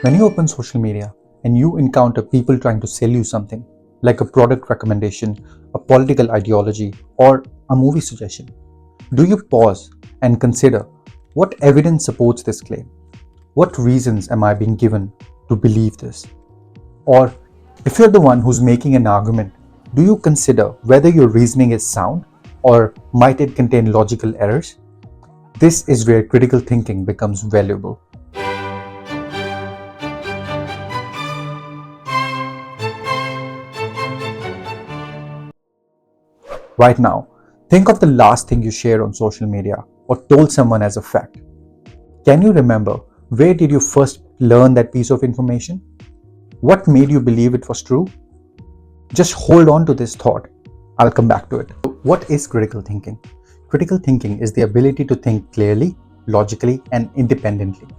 When you open social media and you encounter people trying to sell you something, like a product recommendation, a political ideology, or a movie suggestion, do you pause and consider what evidence supports this claim? What reasons am I being given to believe this? Or if you're the one who's making an argument, do you consider whether your reasoning is sound or might it contain logical errors? This is where critical thinking becomes valuable. Right now, think of the last thing you shared on social media or told someone as a fact. Can you remember where did you first learn that piece of information? What made you believe it was true? Just hold on to this thought. I'll come back to it. What is critical thinking? Critical thinking is the ability to think clearly, logically, and independently.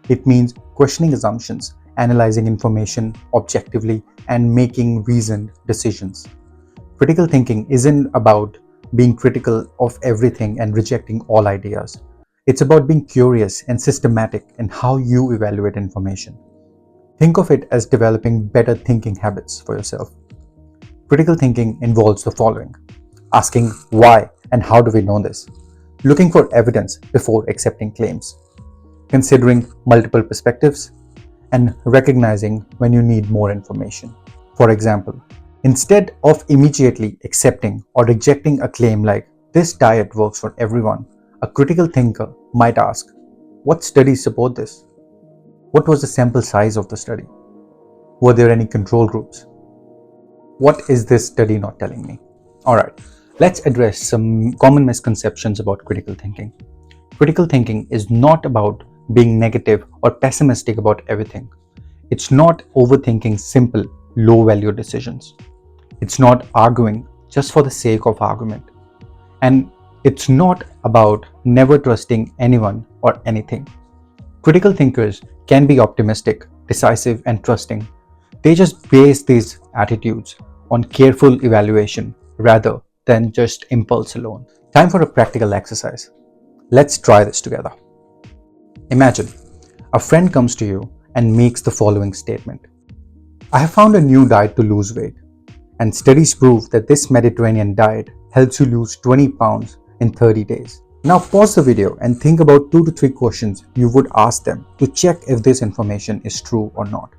It means questioning assumptions, analyzing information objectively, and making reasoned decisions. Critical thinking isn't about being critical of everything and rejecting all ideas. It's about being curious and systematic in how you evaluate information. Think of it as developing better thinking habits for yourself. Critical thinking involves the following: asking why and how do we know this, looking for evidence before accepting claims, considering multiple perspectives, and recognizing when you need more information. For example, instead of immediately accepting or rejecting a claim like this diet works for everyone, a critical thinker might ask, what studies support this? What was the sample size of the study? Were there any control groups? What is this study not telling me? Alright, let's address some common misconceptions about critical thinking. Critical thinking is not about being negative or pessimistic about everything. It's not overthinking simple, low-value decisions. It's not arguing just for the sake of argument. And it's not about never trusting anyone or anything. Critical thinkers can be optimistic, decisive, and trusting. They just base these attitudes on careful evaluation rather than just impulse alone. Time for a practical exercise. Let's try this together. Imagine a friend comes to you and makes the following statement: I have found a new diet to lose weight, and studies prove that this Mediterranean diet helps you lose 20 pounds in 30 days. Now pause the video and think about 2 to 3 questions you would ask them to check if this information is true or not.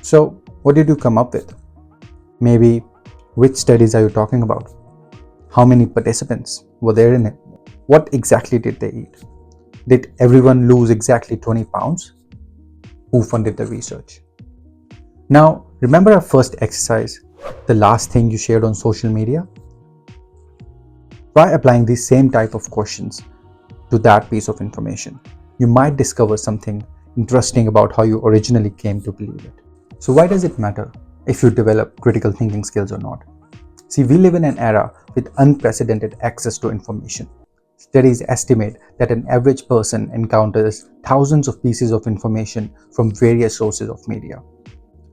So, what did you come up with? Maybe, which studies are you talking about? How many participants were there in it? What exactly did they eat? Did everyone lose exactly 20 pounds? Who funded the research? Now, remember our first exercise, the last thing you shared on social media? Try applying these same type of questions to that piece of information. You might discover something interesting about how you originally came to believe it. So why does it matter if you develop critical thinking skills or not? See, we live in an era with unprecedented access to information. Studies estimate that an average person encounters thousands of pieces of information from various sources of media.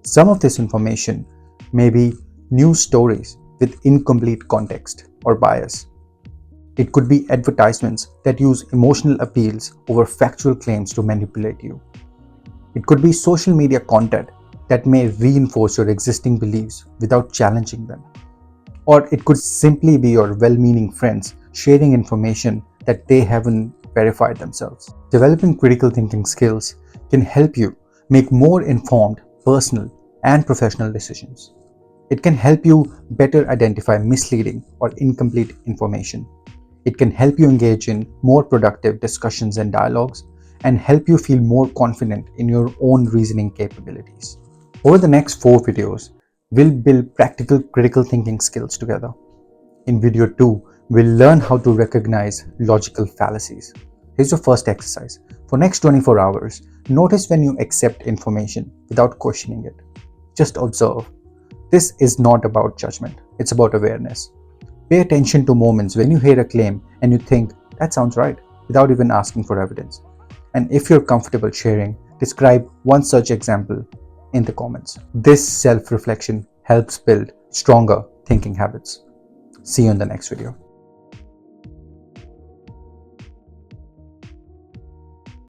Some of this information may be news stories with incomplete context or bias. It could be advertisements that use emotional appeals over factual claims to manipulate you. It could be social media content that may reinforce your existing beliefs without challenging them. Or it could simply be your well-meaning friends sharing information that they haven't verified themselves. Developing critical thinking skills can help you make more informed personal and professional decisions. It can help you better identify misleading or incomplete information. It can help you engage in more productive discussions and dialogues and help you feel more confident in your own reasoning capabilities. Over the next 4 videos, we'll build practical critical thinking skills together. In video 2, we'll learn how to recognize logical fallacies. Here's your first exercise. For next 24 hours, notice when you accept information without questioning it. Just observe. This is not about judgment, it's about awareness. Pay attention to moments when you hear a claim and you think, that sounds right, without even asking for evidence. And if you're comfortable sharing, describe one such example in the comments. This self-reflection helps build stronger thinking habits. See you in the next video.